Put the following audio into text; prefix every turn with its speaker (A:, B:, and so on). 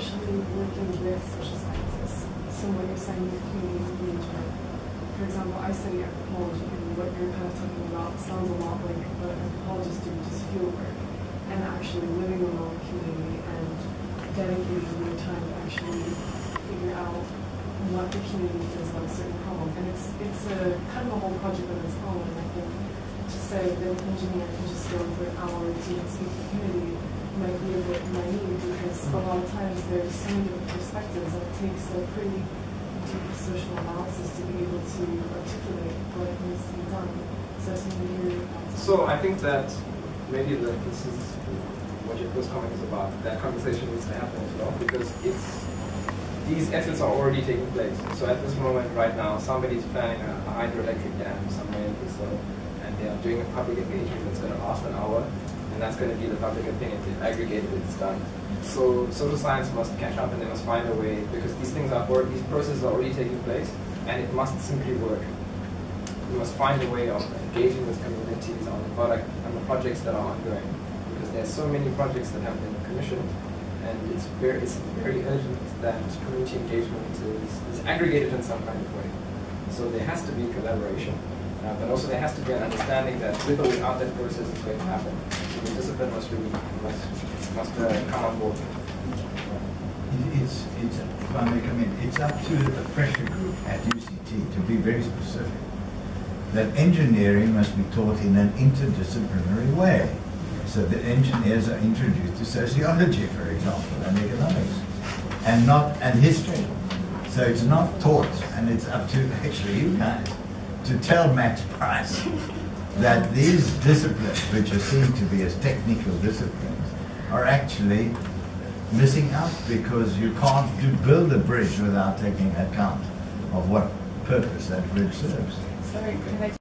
A: actually working with social scientists. So what you're saying with community engagement, for example, I study anthropology, and what you're kind of talking about sounds a lot like what anthropologists do, which is field work, and actually living along the community and dedicating your time to actually figure out what the community feels about a certain problem. And it's a kind of a whole project on its own. And I think to say that an engineer can just go for an hour or two and speak to the community might be a bit naive, because a lot of times there's so many different perspectives, and it takes a pretty deep social analysis to be able to articulate what needs to be done. So that's something you're
B: So I think that maybe this is what your first comment is about. That conversation needs to happen as well, because these efforts are already taking place. So at this moment, right now, somebody's planning a hydroelectric dam somewhere in Brazil, and they are doing a public engagement that's going to last an hour, and that's going to be the public opinion. They've aggregated, it's done. So social science must catch up, and they must find a way, because these processes are already taking place, and it must simply work. We must find a way of engaging with communities on the product and the projects that are ongoing, because there's so many projects that have been commissioned, and it's very urgent that community engagement is aggregated in some kind of way. So there has to be collaboration, but also there has to be an understanding that with or without that process it's going to happen. So the discipline must come on board.
C: If I may come in, it's up to the pressure group at UCT to be very specific that engineering must be taught in an interdisciplinary way. So that engineers are introduced to sociology, for example, and economics, and history. So it's not taught, and it's up to actually you guys to tell Max Price that these disciplines, which are seen to be as technical disciplines, are actually missing out, because you can't build a bridge without taking account of what purpose that bridge serves.
A: Sorry, can I